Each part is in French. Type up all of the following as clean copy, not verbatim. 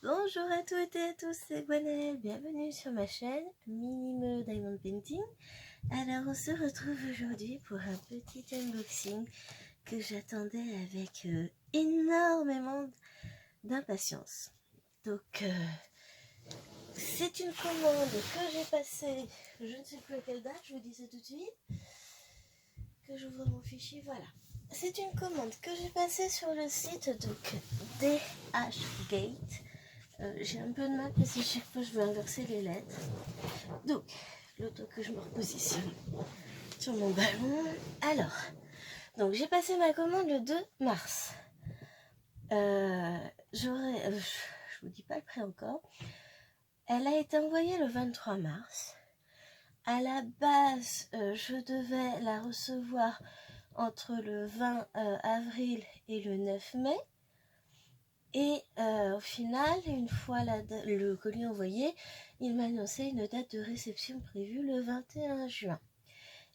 Bonjour à toutes et à tous, c'est Gwenaëlle, bienvenue sur ma chaîne Minime Diamond Painting. Alors on se retrouve aujourd'hui pour un petit unboxing que j'attendais avec énormément d'impatience. Donc c'est une commande que j'ai passée, je ne sais plus à quelle date, je vous dis ça tout de suite, que j'ouvre mon fichier, voilà. C'est une commande que j'ai passée sur le site donc DHgate. J'ai un peu de mal parce que chaque fois je veux inverser les lettres. Donc, le temps que je me repositionne sur mon ballon. Alors, donc j'ai passé ma commande le 2 mars. Je vous dis pas le prix encore. Elle a été envoyée le 23 mars. À la base, je devais la recevoir entre le 20 avril et le 9 mai. Et au final, une fois le colis envoyé, il m'a annoncé une date de réception prévue le 21 juin.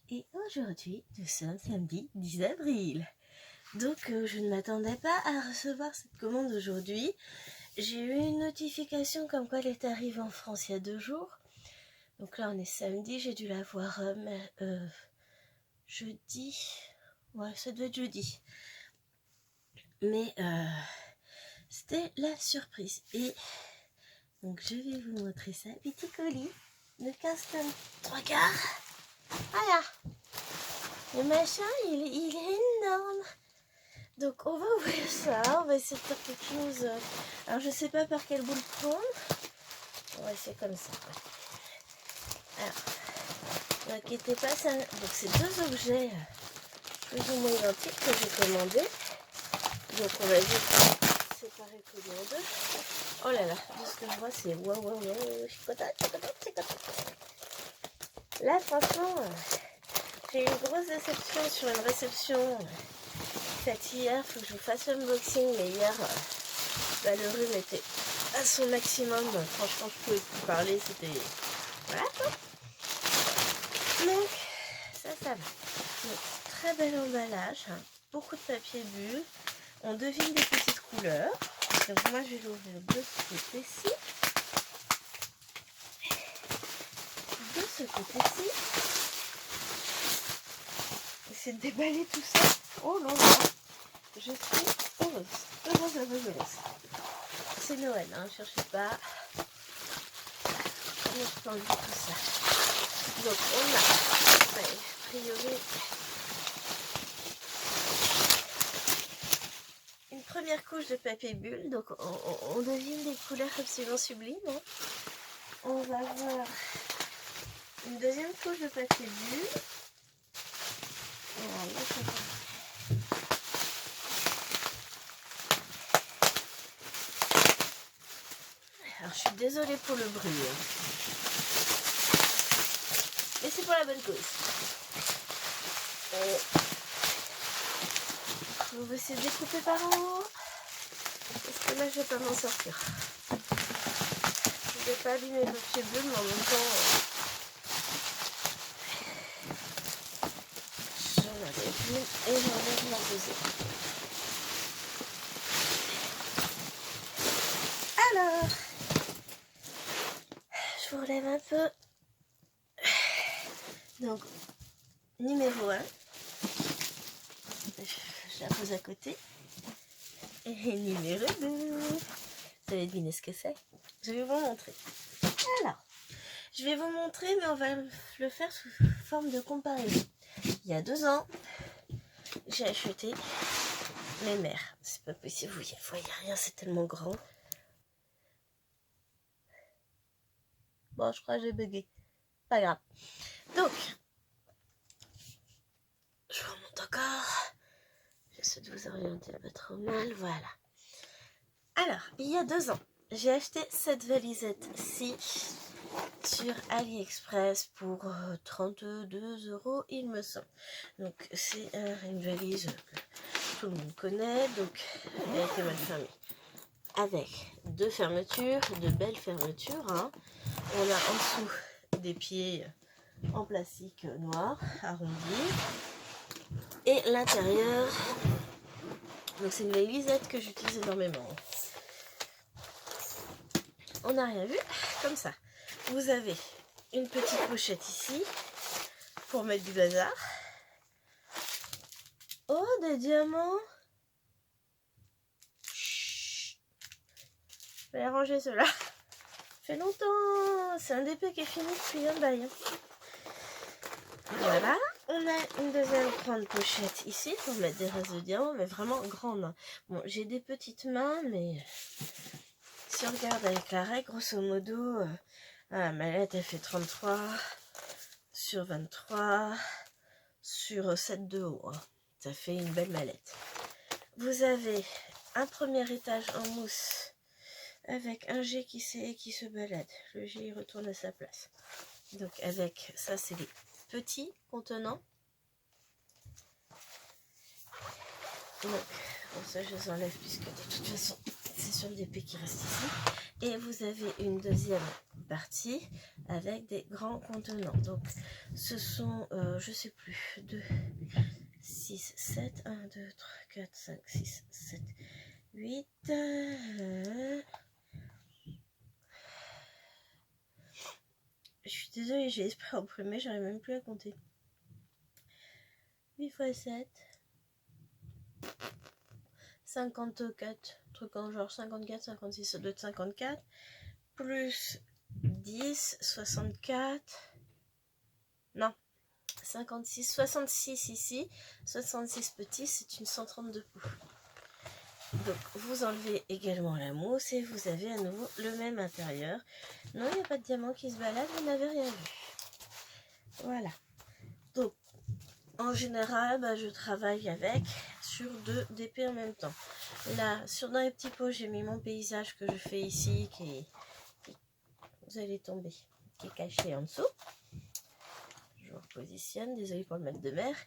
Et aujourd'hui, nous sommes samedi 10 avril. Donc je ne m'attendais pas à recevoir cette commande aujourd'hui. J'ai eu une notification comme quoi elle est arrivée en France il y a 2 jours. Donc là on est samedi, j'ai dû la voir jeudi. Ouais, ça doit être jeudi. Mais c'était la surprise. Et donc je vais vous montrer ça. Petit colis de 15 tonnes 3 quarts. Voilà. Le machin, il est énorme. Donc on va ouvrir ça. On va essayer de faire quelque chose. Alors je sais pas par quel bout le prendre. On va essayer comme ça. Alors, n'inquiétez pas, ça. Donc c'est 2 objets plus ou moins identiques que j'ai commandés. Donc on va juste séparer le colis en 2. Oh là là, de ce que je vois, c'est waouh, je suis contente. Là, franchement, j'ai eu une grosse déception sur une réception faite hier. Il faut que je vous fasse l'unboxing, mais hier, le rhume était à son maximum. Franchement, je pouvais plus parler, c'était... Voilà quoi. Donc, ça va. Donc, très bel emballage, beaucoup de papier bulle. On devine des petites couleurs. Donc moi, je vais l'ouvrir de ce côté-ci. De ce côté-ci. Essayer de déballer tout ça. Oh là là. Je suis heureuse. C'est Noël, hein, cherchez pas. Comment je peux enlever tout ça? Donc on a, a priori, une première couche de papier bulle. Donc on devine des couleurs absolument sublimes. Hein. On va voir une deuxième couche de papier bulle. Voilà, alors je suis désolée pour le bruit, hein. Mais c'est pour la bonne cause. On va essayer de découper par en haut. Parce que là je vais pas m'en sortir. Je vais pas abîmer le papier bleu, mais en même temps j'en avais une et j'en ai la deuxième. Alors, je vous relève un peu. Donc, numéro 1, je la pose à côté. Et numéro 2, vous allez deviner ce que c'est. Je vais vous montrer. Alors, je vais vous montrer, mais on va le faire sous forme de comparaison. Il y a 2 ans, j'ai acheté mes mères. C'est pas possible, vous voyez rien, c'est tellement grand. Bon, je crois que j'ai bugué. Pas grave. Donc, je vous remonte encore. J'essaie de vous orienter pas trop mal. Voilà. Alors, il y a 2 ans, j'ai acheté cette valisette-ci sur AliExpress pour 32 €, il me semble. Donc, c'est une valise que tout le monde connaît. Donc, elle a été mal fermée. Avec 2 fermetures, de belles fermetures. Hein. On a en dessous des pieds en plastique noir arrondi. Et l'intérieur, donc c'est une valisette que j'utilise énormément. on n'a rien vu, comme ça. Vous avez une petite pochette ici, pour mettre du bazar. Oh, des diamants. Chut. Je vais ranger cela. Ça fait longtemps. C'est un DP qui est fini depuis un bail. Voilà. On a une deuxième grande pochette ici pour mettre des restes de diamants, mais vraiment grande. Bon, j'ai des petites mains, mais si on regarde avec la règle, grosso modo, la mallette elle fait 33 sur 23 sur 7 de haut. Hein. Ça fait une belle mallette. Vous avez un premier étage en mousse avec un G qui se balade. Le G il retourne à sa place. Donc avec ça, c'est les petits contenants. Donc, bon, ça je les enlève puisque de toute façon c'est sur le DP qui reste ici. Et vous avez une deuxième partie avec des grands contenants. Donc ce sont, je sais plus, 2, 6, 7, 1, 2, 3, 4, 5, 6, 7, 8. Je suis désolée, j'ai l'esprit imprimé, j'arrive même plus à compter. 8 x 7. 54, truc en genre 54, 56, ça doit être 54, plus 10, 64, non, 56, 66 ici, 66 petits, c'est une 132 poux. Donc vous enlevez également la mousse et vous avez à nouveau le même intérieur. Non, il n'y a pas de diamant qui se balade, vous n'avez rien vu. Voilà. Donc, en général, je travaille avec sur 2 DP en même temps. Là, dans les petits pots, j'ai mis mon paysage que je fais ici, vous allez tomber, qui est caché en dessous. Je vous repositionne, désolé pour le mètre de mer.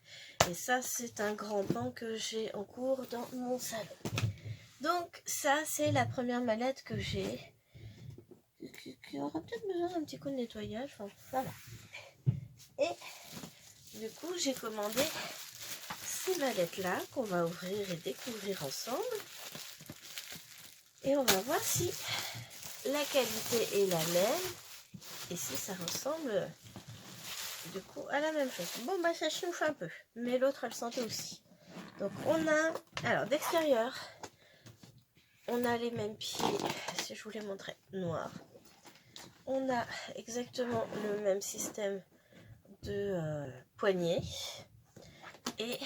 Et ça, c'est un grand pan que j'ai en cours dans mon salon. Donc, ça, c'est la première mallette que j'ai, qui aura peut-être besoin d'un petit coup de nettoyage. Enfin, voilà. Et du coup, j'ai commandé ces mallettes-là qu'on va ouvrir et découvrir ensemble. Et on va voir si la qualité est la même et si ça ressemble du coup à la même chose. Bon, ça chauffe un peu, mais l'autre elle sentait aussi. Donc on a, alors d'extérieur, on a les mêmes pieds, si je vous les montrais, noirs. On a exactement le même système de poignée et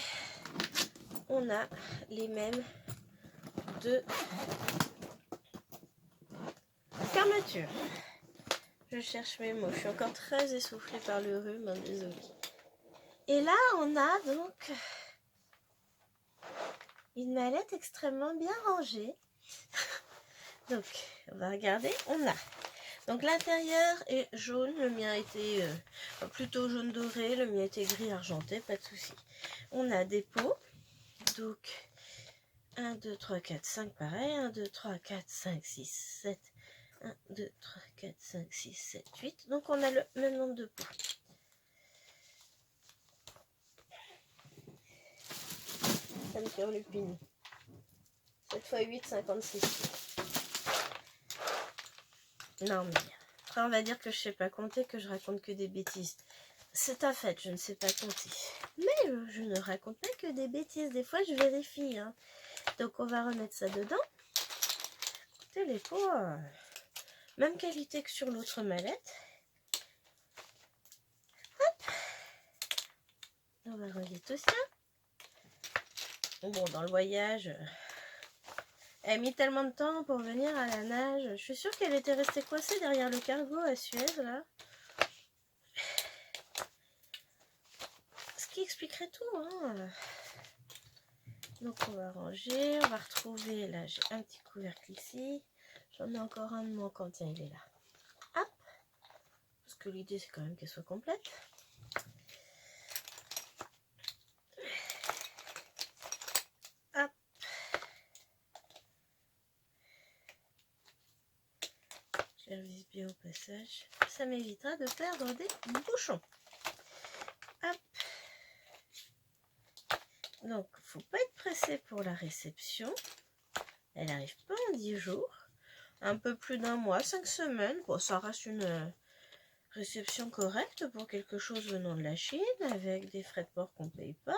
on a les mêmes de fermeture. Je cherche mes mots, je suis encore très essoufflée par le rhume, hein, désolée. Et là, on a donc une mallette extrêmement bien rangée. Donc, on va regarder, on a. Donc l'intérieur est jaune, le mien était plutôt jaune doré, le mien était gris argenté, pas de souci. On a des pots, donc 1, 2, 3, 4, 5 pareil, 1, 2, 3, 4, 5, 6, 7, 1, 2, 3, 4, 5, 6, 7, 8. Donc on a le même nombre de pots. Ça me fait lupine. 7 x 8, 56. Non mais, après on va dire que je sais pas compter, que je raconte que des bêtises. C'est un fait, je ne sais pas compter. Mais je ne raconte pas que des bêtises, des fois je vérifie. Hein. Donc on va remettre ça dedans. Écoutez les pots, même qualité que sur l'autre mallette. Hop. On va relier tout ça. Bon, dans le voyage, elle a mis tellement de temps pour venir à la nage. Je suis sûre qu'elle était restée coincée derrière le cargo à Suez, là. Ce qui expliquerait tout, hein. Donc on va ranger, on va retrouver, là j'ai un petit couvercle ici. J'en ai encore un de mon Quentin, il est là. Hop. Parce que l'idée c'est quand même qu'elle soit complète. Hop. Je les revise bien au passage. Ça m'évitera de perdre des bouchons. Hop. Donc, faut pas être pressé pour la réception. Elle n'arrive pas en 10 jours. un peu plus d'un mois, 5 semaines. Bon, ça reste une réception correcte pour quelque chose venant de la Chine, avec des frais de port qu'on ne paye pas.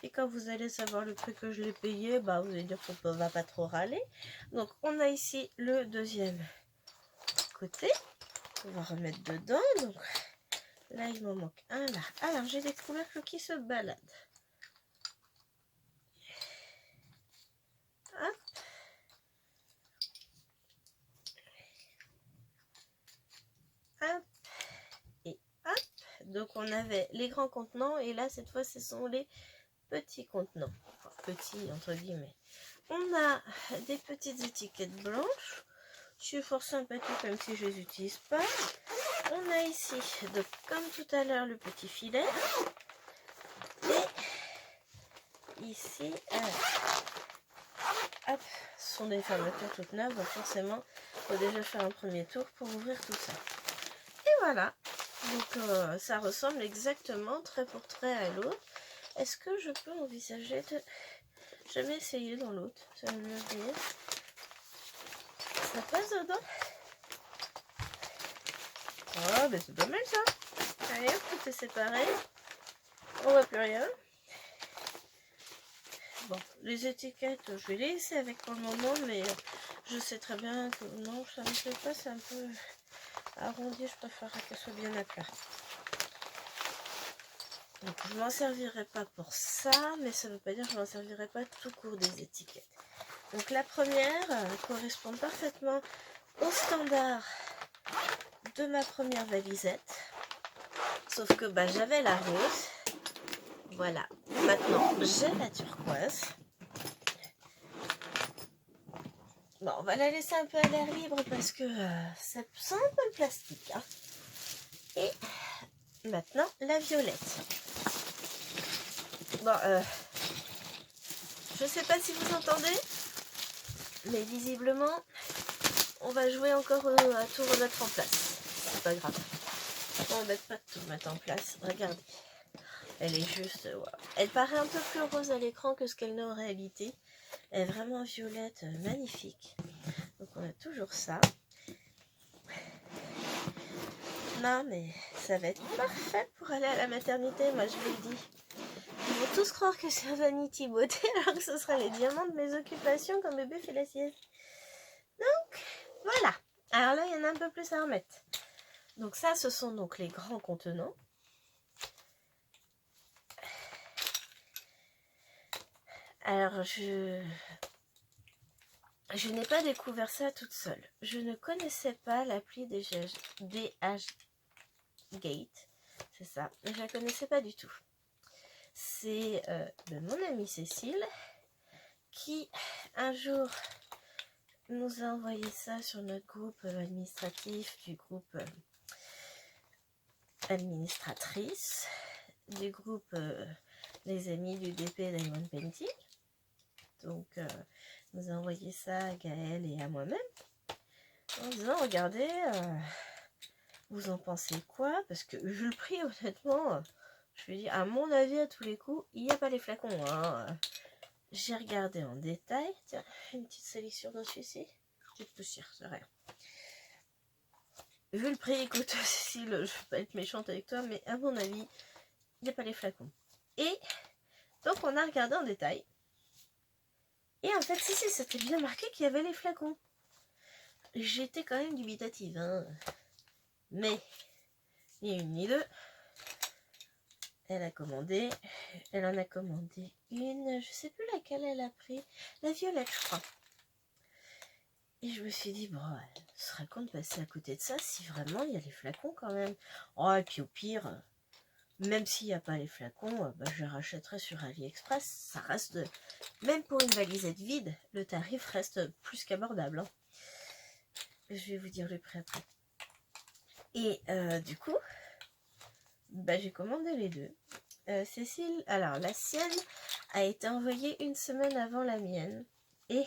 Et quand vous allez savoir le prix que je l'ai payé, bah vous allez dire qu'on ne va pas trop râler. Donc on a ici le deuxième côté. On va remettre dedans. Donc là, il m'en manque un là. Alors j'ai des couvercles qui se baladent. Hop. Hop. Et hop. Donc on avait les grands contenants et là cette fois ce sont les petits contenants. Enfin, petits entre guillemets. On a des petites étiquettes blanches. C'est fort sympathique même si je les utilise pas. On a ici, donc, comme tout à l'heure, le petit filet. Et ici, hop, ce sont des fermetures toutes neuves. Donc forcément, il faut déjà faire un premier tour pour ouvrir tout ça. Et voilà. Donc ça ressemble exactement trait pour trait à l'autre. Est-ce que je peux envisager de jamais essayer dans l'autre? Ça va me dire. Ça passe dedans? Oh, ben c'est pas mal ça. Allez, tout est séparé. On voit plus rien. Bon, les étiquettes, je vais les laisser avec pour le moment, mais je sais très bien que non, ça ne me plaît pas, c'est un peu arrondi, je préférerais qu'elle soit bien à plat. Donc je m'en servirai pas pour ça, mais ça ne veut pas dire que je m'en servirai pas tout court des étiquettes. Donc la première correspond parfaitement au standard de ma première valisette, sauf que bah, j'avais la rose, voilà, maintenant j'ai la turquoise. Bon, on va la laisser un peu à l'air libre parce que ça sent un peu le plastique. Hein. Et maintenant, la violette. Bon, je sais pas si vous entendez, mais visiblement, on va jouer encore à tout remettre en place. C'est pas grave. On va pas tout mettre en place. Regardez. Elle est juste... Wow. Elle paraît un peu plus rose à l'écran que ce qu'elle n'est en réalité. Elle est vraiment violette, magnifique. Donc on a toujours ça. Non mais ça va être parfait pour aller à la maternité, moi je vous le dis. Ils vont tous croire que c'est un vanity beauté alors que ce sera les diamants de mes occupations quand bébé fait la sieste. Donc voilà. Alors là il y en a un peu plus à remettre. Donc ça ce sont donc les grands contenants. Alors je n'ai pas découvert ça toute seule. Je ne connaissais pas l'appli DH Gate. C'est ça. Je la connaissais pas du tout. C'est de mon amie Cécile qui un jour nous a envoyé ça sur notre groupe administratif du groupe administratrice du groupe les amis du DP Diamond Painting. Donc nous a envoyé ça à Gaëlle et à moi-même en disant regardez, vous en pensez quoi? Parce que vu le prix honnêtement, je lui dis à mon avis à tous les coups il n'y a pas les flacons. Hein. J'ai regardé en détail. Tiens, une petite sélection dans celui-ci. Petite poussière, c'est rien. Vu le prix, écoute, Cécile, je ne vais pas être méchante avec toi, mais à mon avis, il n'y a pas les flacons. Et donc, on a regardé en détail. Et en fait, si, c'était bien marqué qu'il y avait les flacons. J'étais quand même dubitative, hein. Mais, ni une ni deux. Elle en a commandé une, je sais plus laquelle elle a pris, la violette, je crois. Et je me suis dit, bon, ce serait con de passer à côté de ça si vraiment il y a les flacons quand même. Oh, et puis au pire, même s'il n'y a pas les flacons, bah, je rachèterai sur AliExpress. Ça reste, même pour une valisette vide, le tarif reste plus qu'abordable. Hein. Je vais vous dire le prix après. Et du coup, bah, j'ai commandé les deux. Cécile, alors la sienne a été envoyée une semaine avant la mienne. Et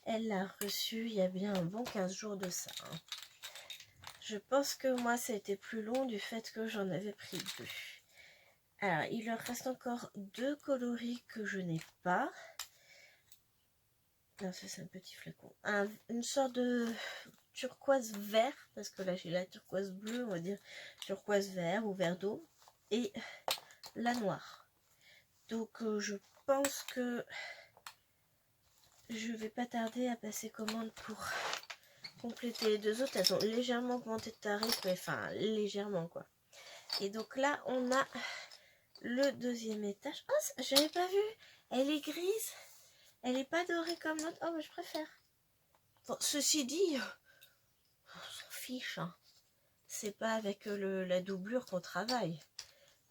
elle l'a reçue il y a bien un bon 15 jours de ça. Hein. Je pense que moi, ça a été plus long du fait que j'en avais pris deux. Alors, il leur reste encore deux coloris que je n'ai pas. Non, ça c'est un petit flacon. Une sorte de turquoise vert, parce que là j'ai la turquoise bleue, on va dire turquoise vert ou vert d'eau, et la noire. Donc je pense que je vais pas tarder à passer commande pour compléter les deux autres. Elles ont légèrement augmenté de tarif, mais enfin légèrement quoi. Et donc là on a le deuxième étage. Oh, j'avais pas vu, elle est grise, elle est pas dorée comme l'autre. Oh mais je préfère. Bon, ceci dit, on s'en fiche, hein. C'est pas avec la doublure qu'on travaille.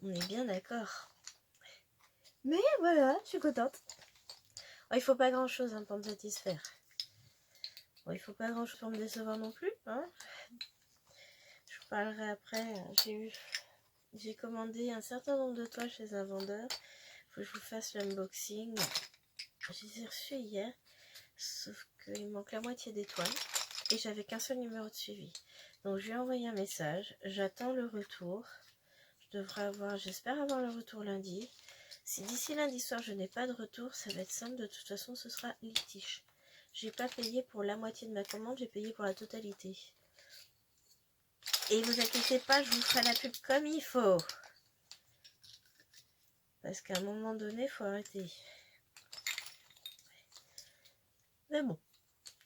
On est bien d'accord. Mais voilà, je suis contente. Oh, il faut pas grand chose pour me satisfaire. Bon, il faut pas grand chose pour me décevoir non plus. Hein. Je vous parlerai après. J'ai commandé un certain nombre de toiles chez un vendeur. Il faut que je vous fasse l'unboxing. Je les ai reçus hier. Sauf qu'il me manque la moitié des toiles. Et j'avais qu'un seul numéro de suivi. Donc je lui ai envoyé un message. J'attends le retour. Je devrais avoir, j'espère avoir le retour lundi. Si d'ici lundi soir je n'ai pas de retour, ça va être simple. De toute façon, ce sera litige. J'ai pas payé pour la moitié de ma commande, j'ai payé pour la totalité. Et vous inquiétez pas, je vous ferai la pub comme il faut. Parce qu'à un moment donné, il faut arrêter. Mais bon,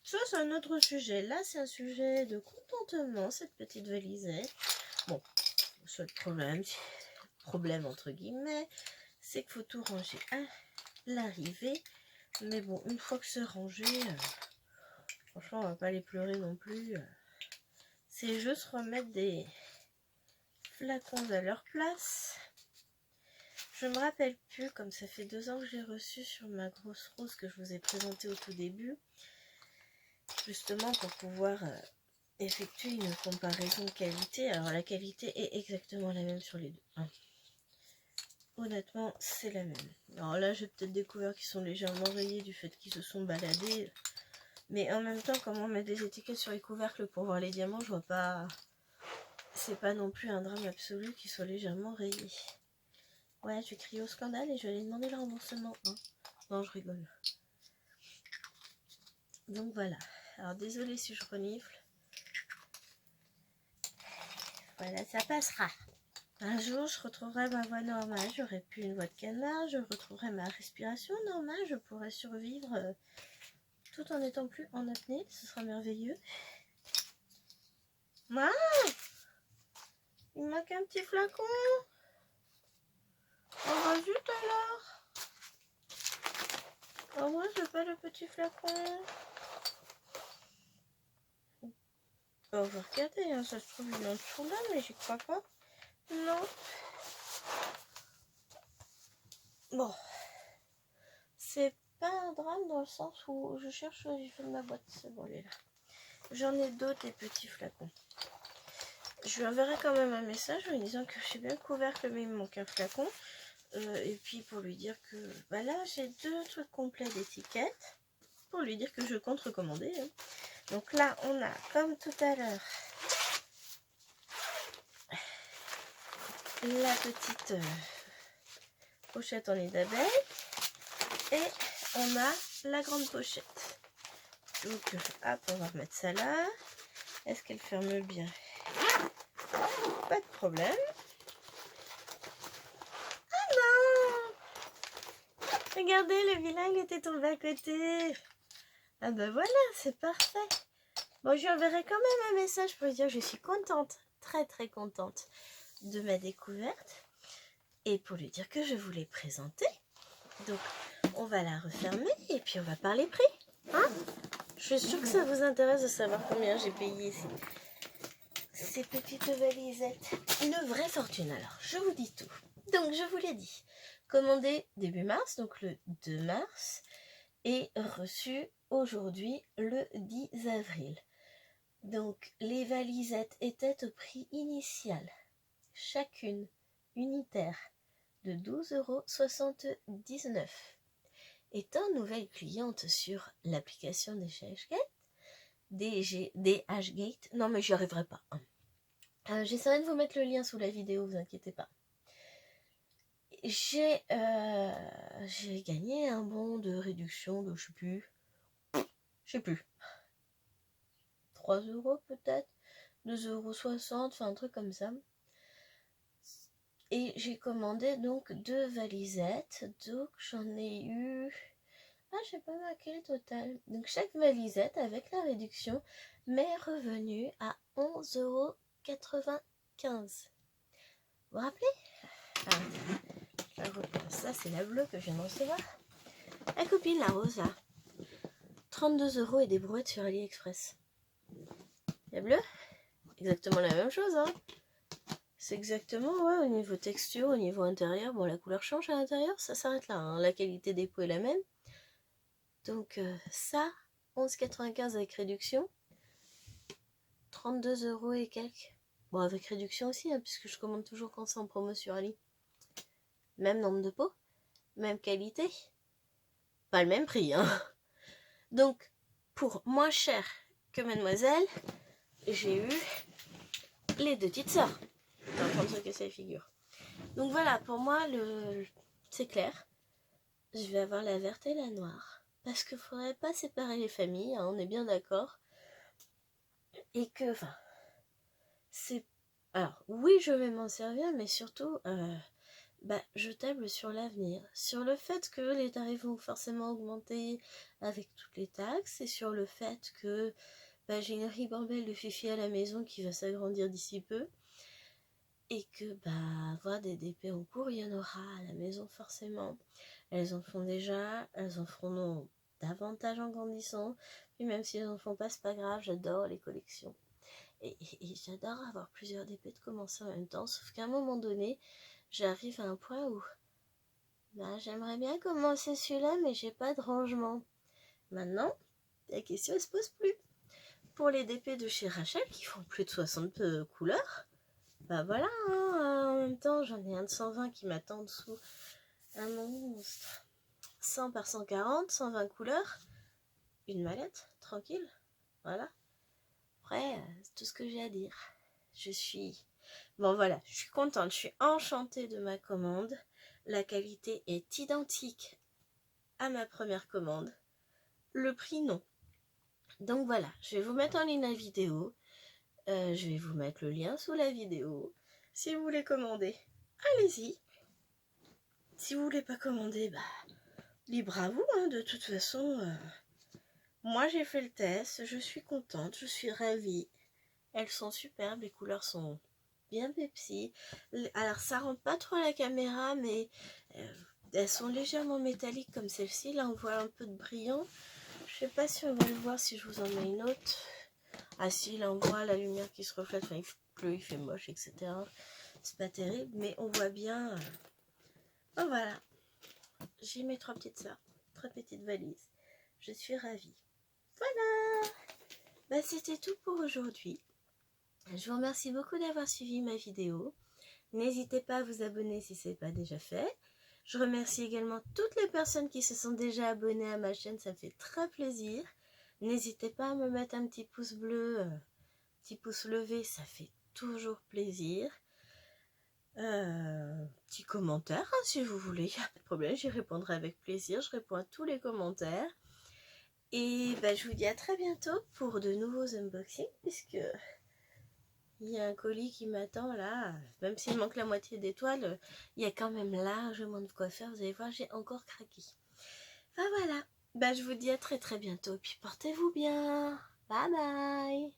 ça c'est un autre sujet. Là, c'est un sujet de contentement, cette petite valisette. Bon, le seul problème entre guillemets, c'est qu'il faut tout ranger à l'arrivée. Mais bon, une fois que c'est rangé, franchement, on va pas les pleurer non plus. C'est juste remettre des flacons à leur place. Je me rappelle plus, comme ça fait 2 ans que j'ai reçu sur ma grosse rose que je vous ai présentée au tout début. Justement pour pouvoir effectuer une comparaison de qualité. Alors la qualité est exactement la même sur les deux. Hein. Honnêtement, c'est la même. Alors là, j'ai peut-être découvert qu'ils sont légèrement rayés du fait qu'ils se sont baladés. Mais en même temps, comme on met des étiquettes sur les couvercles pour voir les diamants, je vois pas... C'est pas non plus un drame absolu qu'ils soient légèrement rayés. Ouais, je vais crier au scandale et je vais aller demander le remboursement. Hein. Non, je rigole. Donc voilà. Alors désolée si je renifle. Voilà, ça passera. Un jour, je retrouverai ma voix normale. J'aurai plus une voix de canard. Je retrouverai ma respiration normale. Je pourrai survivre tout en n'étant plus en apnée. Ce sera merveilleux. Ah, il manque un petit flacon. Oh bah zut alors. Oh moi, j'ai pas le petit flacon. Oh, on va regarder, hein. Ça se trouve il est en dessous là, mais j'y crois pas. Non. Bon, c'est pas un drame dans le sens où je cherche au niveau de ma boîte. C'est bon, elle est là. J'en ai d'autres des petits flacons. Je lui enverrai quand même un message en lui disant que j'ai bien le couvercle, mais il me manque un flacon. Et puis pour lui dire que bah là j'ai 2 trucs complets d'étiquettes. Pour lui dire que je compte recommander. Hein. Donc là on a comme tout à l'heure la petite pochette en nid d'abeille. Et on a la grande pochette. Donc hop, on va remettre ça là. Est-ce qu'elle ferme bien? Pas de problème. Ah non! Regardez, le vilain il était tombé à côté. Ah ben voilà, c'est parfait. Bon, je lui enverrai quand même un message pour lui dire que je suis contente, très très contente de ma découverte. Et pour lui dire que je vous l'ai présentée. Donc, on va la refermer et puis on va parler prix. Hein? Je suis sûre que ça vous intéresse de savoir combien j'ai payé ici. Ces petites valisettes. Une vraie fortune alors, je vous dis tout. Donc je vous l'ai dit, commandé début mars, donc le 2 mars, et reçu aujourd'hui le 10 avril. Donc les valisettes étaient au prix initial, chacune unitaire, de 12,79 €. Étant nouvelle cliente sur l'application DHgate, non mais j'y arriverai pas. J'essaierai de vous mettre le lien sous la vidéo, vous inquiétez pas. J'ai gagné un bon de réduction de, je sais plus, 3 3 € peut-être, 2,60 €, enfin un truc comme ça. Et j'ai commandé donc 2 valisettes, donc j'en ai eu... Ah, j'ai pas marqué le total. Donc chaque valisette avec la réduction m'est revenue à 11,95 €. Vous vous rappelez? Ah, ça c'est la bleue que je viens de recevoir. La copine, la rose là. 32 € et des brouettes sur AliExpress. La bleue, exactement la même chose, hein. C'est exactement, ouais, au niveau texture, au niveau intérieur. Bon, la couleur change à l'intérieur, ça s'arrête là, hein. La qualité des peaux est la même. Donc ça, 11,95 € avec réduction. 32 € et quelques. Bon, avec réduction aussi, hein, puisque je commande toujours quand c'est en promo sur Ali. Même nombre de peaux, même qualité. Pas le même prix, hein. Donc, pour moins cher que Mademoiselle, j'ai eu les 2 petites sœurs. T'es en train de se casser la figure. Donc voilà, pour moi, c'est clair. Je vais avoir la verte et la noire. Parce qu'il ne faudrait pas séparer les familles, hein, on est bien d'accord. Et que, enfin, c'est... Alors, oui, je vais m'en servir, mais surtout, je table sur l'avenir. Sur le fait que les tarifs vont forcément augmenter avec toutes les taxes, et sur le fait que j'ai une ribambelle de fifi à la maison qui va s'agrandir d'ici peu. Et que avoir des DP en cours, il y en aura à la maison forcément. Elles en font déjà, elles en feront davantage en grandissant. Puis même si elles en font pas, c'est pas grave, j'adore les collections. Et j'adore avoir plusieurs DP de commencer en même temps, sauf qu'à un moment donné, j'arrive à un point où j'aimerais bien commencer celui-là, mais j'ai pas de rangement. Maintenant, la question elle se pose plus. Pour les DP de chez Rachel qui font plus de 60 couleurs, voilà, hein, en même temps j'en ai un de 120 qui m'attend en dessous, un monstre. 100 par 140, 120 couleurs, une mallette, tranquille, voilà. Après, c'est tout ce que j'ai à dire. Je suis contente, je suis enchantée de ma commande. La qualité est identique à ma première commande. Le prix, non. Donc voilà, je vais vous mettre en ligne la vidéo. Je vais vous mettre le lien sous la vidéo. Si vous voulez commander, allez-y. Si vous voulez pas commander, libre à vous, hein, de toute façon. Moi j'ai fait le test, je suis contente, je suis ravie. Elles sont superbes, les couleurs sont bien Pepsi. Alors ça rentre pas trop à la caméra, mais elles sont légèrement métalliques comme celle-ci. Là on voit un peu de brillant. Je sais pas si on va le voir si je vous en mets une autre. Ah si, là on voit la lumière qui se reflète, enfin il pleut, il fait moche, etc. C'est pas terrible, mais on voit bien. Oh voilà, j'ai mes 3 petites sœurs, 3 petites valises. Je suis ravie. Voilà, c'était tout pour aujourd'hui. Je vous remercie beaucoup d'avoir suivi ma vidéo. N'hésitez pas à vous abonner si ce n'est pas déjà fait. Je remercie également toutes les personnes qui se sont déjà abonnées à ma chaîne, ça me fait très plaisir. N'hésitez pas à me mettre un petit pouce bleu, petit pouce levé, ça fait toujours plaisir. Petit commentaire, hein, si vous voulez, il n'y a pas de problème, j'y répondrai avec plaisir. Je réponds à tous les commentaires. Et je vous dis à très bientôt pour de nouveaux unboxings, puisque il y a un colis qui m'attend là. Même s'il manque la moitié d'étoiles, il y a quand même largement de quoi faire. Vous allez voir, j'ai encore craqué. Voilà, je vous dis à très très bientôt. Puis portez-vous bien. Bye bye.